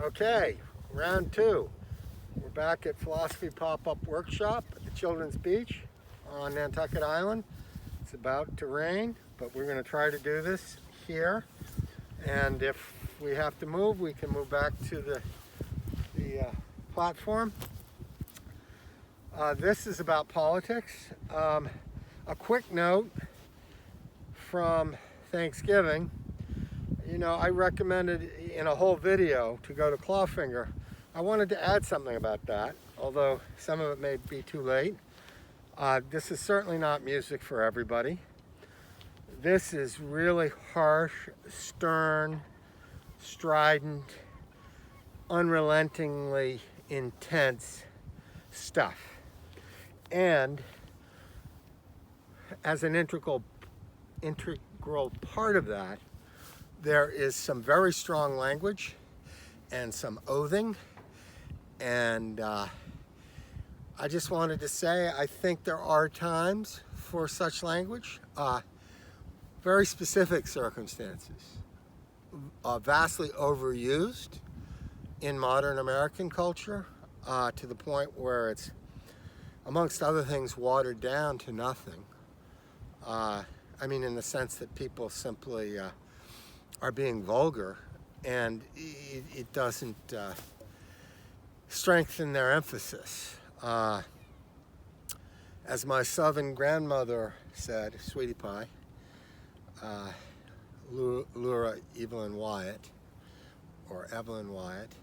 Okay, round two. We're back at Philosophy Pop-Up Workshop at the Children's Beach on Nantucket Island. It's about to rain, but we're going to try to do this here. And if we have to move, we can move back to the platform. This is about politics. A quick note from Thanksgiving. You know, I recommended in a whole video to go to Clawfinger. I wanted to add something about that, although some of it may be too late. This is certainly not music for everybody. This is really harsh, stern, strident, unrelentingly intense stuff. And as an integral part of that, there is some very strong language and some oathing. And I just wanted to say, I think there are times for such language, very specific circumstances, vastly overused in modern American culture to the point where it's, amongst other things, watered down to nothing. I mean, in the sense that people simply are being vulgar, and it doesn't strengthen their emphasis. As my Southern grandmother said, Sweetie Pie, Laura Evelyn Wyatt, or Evelyn Wyatt,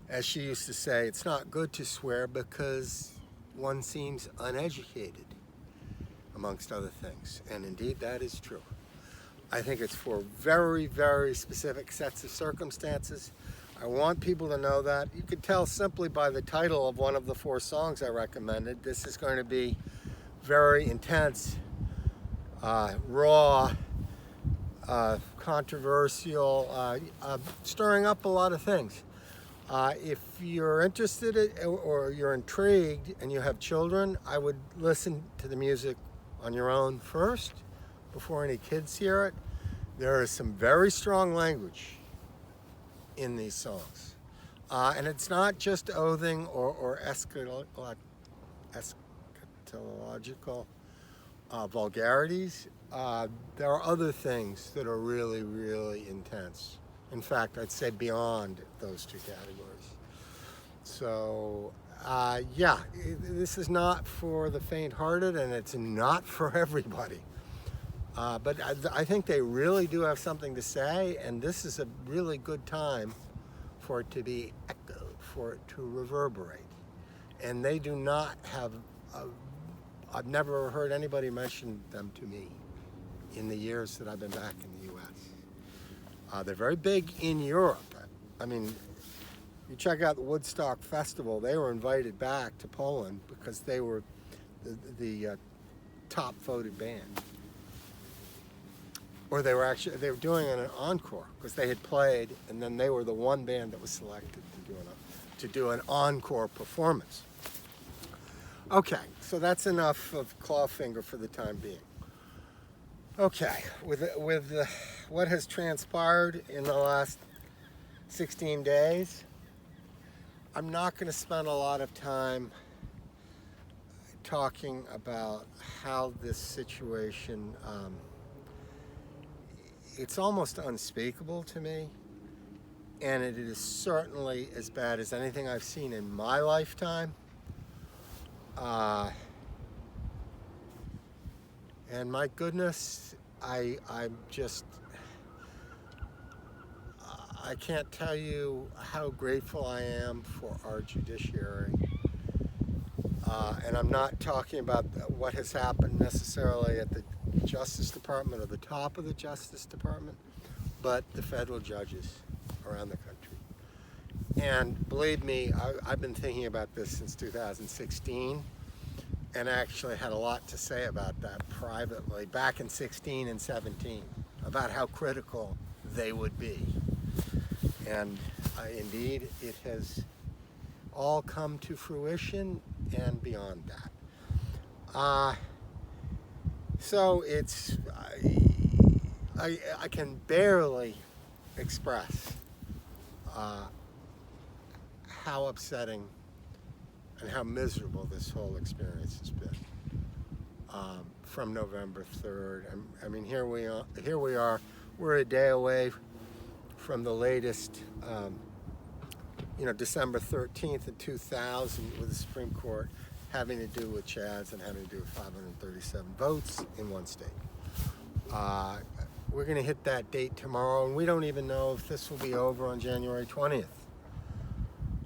as she used to say, it's not good to swear because one seems uneducated, amongst other things. And indeed, that is true. I think it's for very, very specific sets of circumstances. I want people to know that. You could tell simply by the title of one of the 4 songs I recommended. This is going to be very intense, raw, controversial, stirring up a lot of things. If you're interested or you're intrigued and you have children, I would listen to the music on your own first, before any kids hear it. There is some very strong language in these songs. And it's not just oathing or eschatological vulgarities. There are other things that are really, really intense. In fact, I'd say beyond those 2 categories. So, yeah, this is not for the faint-hearted, and it's not for everybody. But I think they really do have something to say, and this is a really good time for it to be echoed, for it to reverberate. And they do not have, I've never heard anybody mention them to me in the years that I've been back in the U.S. They're very big in Europe. I mean, you check out the Woodstock Festival, they were invited back to Poland because they were the top voted band. Or they were doing an encore because they had played, and then they were the one band that was selected to do an encore performance. Okay, so that's enough of Clawfinger for the time being. Okay, with what has transpired in the last 16 days, I'm not going to spend a lot of time talking about how this situation, it's almost unspeakable to me, and it is certainly as bad as anything I've seen in my lifetime. And my goodness, I can't tell you how grateful I am for our judiciary. And I'm not talking about what has happened necessarily at the Justice Department or the top of the Justice Department, but the federal judges around the country. And believe me, I've been thinking about this since 2016, and actually had a lot to say about that privately back in 16 and 17, about how critical they would be. And indeed, it has all come to fruition and beyond that. So it's, I can barely express how upsetting and how miserable this whole experience has been from November 3rd. I mean, here we are. We're a day away from the latest, December 13th of 2000, with the Supreme Court having to do with Chads and having to do with 537 votes in one state. We're going to hit that date tomorrow, and we don't even know if this will be over on January 20th.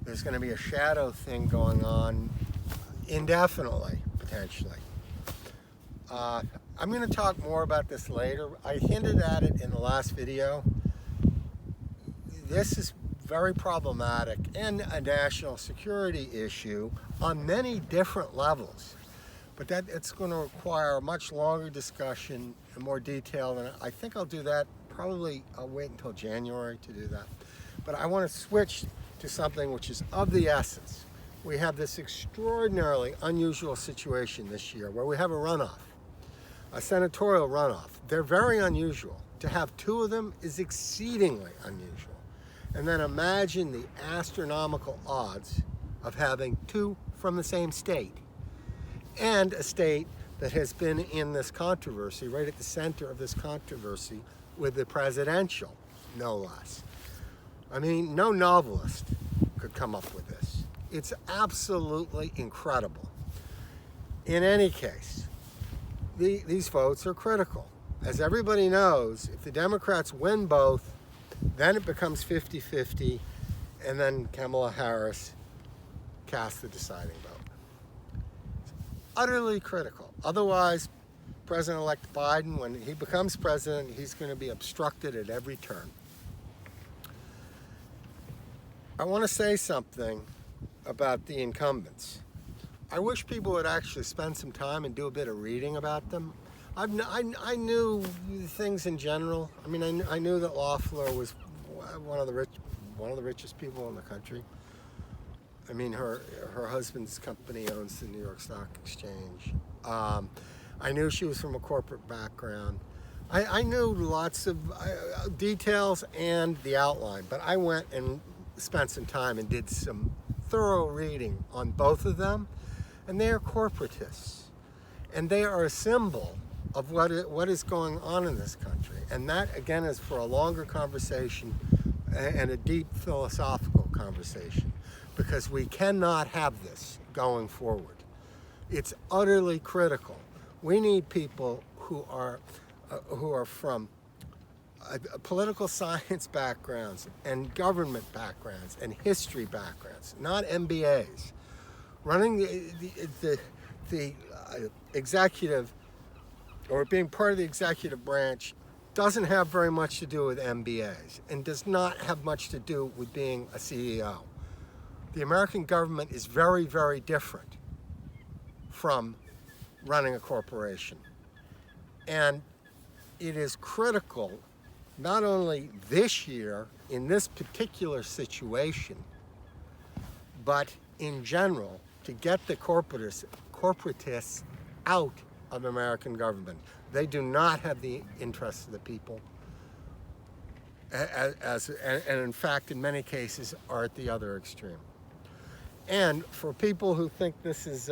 There's going to be a shadow thing going on indefinitely, potentially. I'm going to talk more about this later. I hinted at it in the last video. This is very problematic and a national security issue on many different levels. But that it's going to require a much longer discussion and more detail, and I think I'll do that. Probably I'll wait until January to do that. But I want to switch to something which is of the essence. We have this extraordinarily unusual situation this year where we have a runoff, a senatorial runoff. They're very unusual. To have two of them is exceedingly unusual. And then imagine the astronomical odds of having two from the same state, and a state that has been in this controversy, right at the center of this controversy with the presidential, no less. I mean, no novelist could come up with this. It's absolutely incredible. In any case, these votes are critical. As everybody knows, if the Democrats win both, then it becomes 50-50, and then Kamala Harris casts the deciding vote. It's utterly critical. Otherwise, President-elect Biden, when he becomes president, he's going to be obstructed at every turn. I want to say something about the incumbents. I wish people would actually spend some time and do a bit of reading about them. I knew things in general. I mean, I knew that Loeffler was one of the richest people in the country. I mean, her husband's company owns the New York Stock Exchange. I knew she was from a corporate background. I knew lots of details and the outline, but I went and spent some time and did some thorough reading on both of them, and they are corporatists, and they are a symbol of what is going on in this country. And that, again, is for a longer conversation and a deep philosophical conversation, because we cannot have this going forward. It's utterly critical. We need people who are from political science backgrounds and government backgrounds and history backgrounds, not MBAs. Running the executive, or being part of the executive branch, doesn't have very much to do with MBAs and does not have much to do with being a CEO. The American government is very, very different from running a corporation. And it is critical, not only this year in this particular situation, but in general, to get the corporatists out of American government. They do not have the interests of the people, and in fact, in many cases, are at the other extreme. And for people who think this is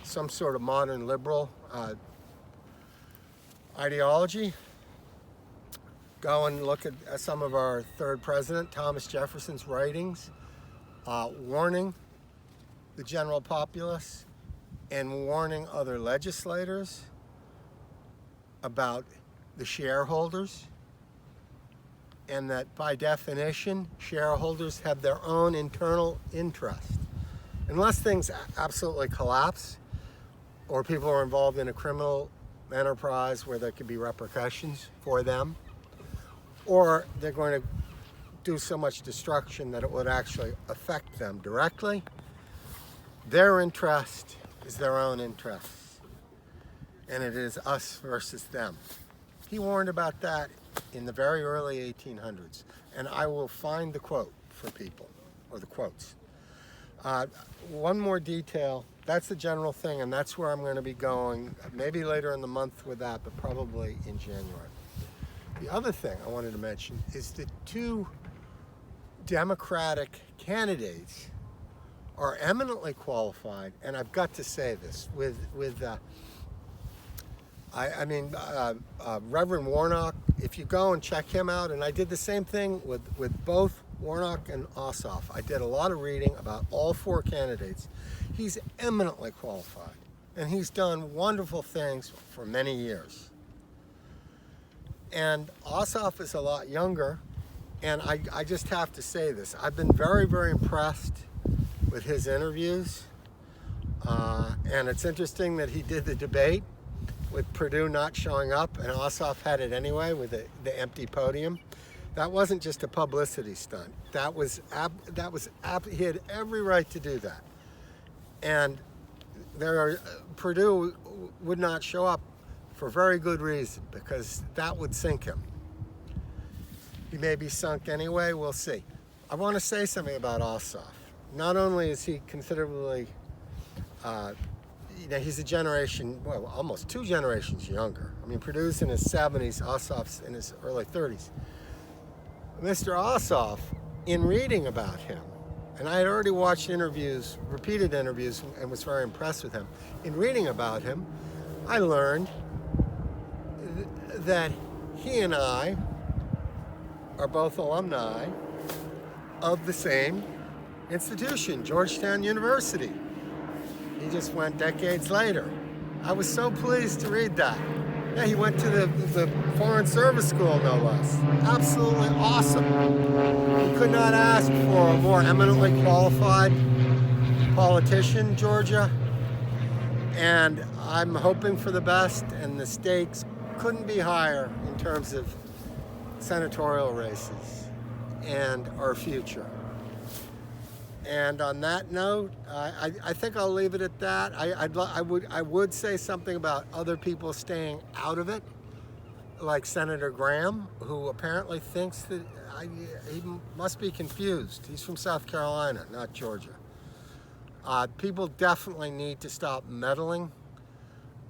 some sort of modern liberal ideology, go and look at some of our third president, Thomas Jefferson's writings, warning the general populace and warning other legislators about the shareholders, and that by definition, shareholders have their own internal interest. Unless things absolutely collapse, or people are involved in a criminal enterprise where there could be repercussions for them, or they're going to do so much destruction that it would actually affect them directly, their interest is their own interest. And it is us versus them. He warned about that in the very early 1800s. And I will find the quote for people, or the quotes. One more detail. That's the general thing, and that's where I'm going to be going, maybe later in the month with that, but probably in January. The other thing I wanted to mention is the two Democratic candidates are eminently qualified, and I've got to say this Reverend Warnock. If you go and check him out, and I did the same thing with both Warnock and Ossoff. I did a lot of reading about all four candidates. He's eminently qualified, and he's done wonderful things for many years. And Ossoff is a lot younger, and I just have to say this. I've been very, very impressed with his interviews, and it's interesting that he did the debate with Perdue not showing up, and Ossoff had it anyway with the empty podium. That wasn't just a publicity stunt. He had every right to do that. And Perdue would not show up for very good reason, because that would sink him. He may be sunk anyway, we'll see. I want to say something about Ossoff. Not only is he considerably, he's a generation, well, almost 2 generations younger. I mean, Perdue's in his 70s, Ossoff's in his early 30s. Mr. Ossoff, in reading about him, and I had already watched interviews, repeated interviews, and was very impressed with him. In reading about him, I learned that he and I are both alumni of the same institution, Georgetown University. He just went decades later. I was so pleased to read that. Yeah, he went to the Foreign Service School, no less. Absolutely awesome. You could not ask for a more eminently qualified politician, Georgia. And I'm hoping for the best, and the stakes couldn't be higher in terms of senatorial races and our future. And on that note, I think I'll leave it at that. I would say something about other people staying out of it, like Senator Graham, who apparently thinks that he must be confused. He's from South Carolina, not Georgia. People definitely need to stop meddling,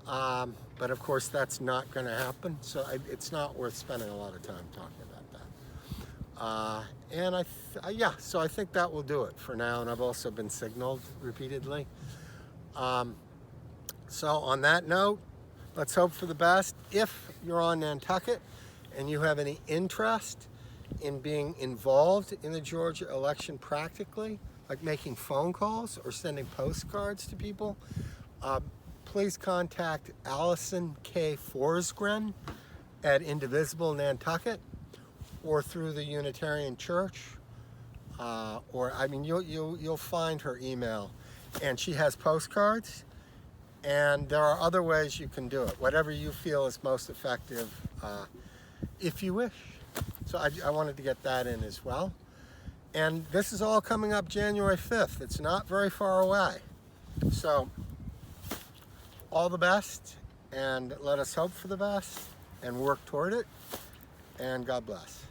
but of course that's not going to happen. So it's not worth spending a lot of time talking about that. So I think that will do it for now, and I've also been signaled repeatedly. So on that note, let's hope for the best. If you're on Nantucket and you have any interest in being involved in the Georgia election practically, like making phone calls or sending postcards to people, please contact Allison K. Forsgren at Indivisible Nantucket, or through the Unitarian Church, you'll find her email, and she has postcards, and there are other ways you can do it, whatever you feel is most effective, if you wish. So I wanted to get that in as well. And this is all coming up January 5th. It's not very far away. So all the best, and let us hope for the best and work toward it, and God bless.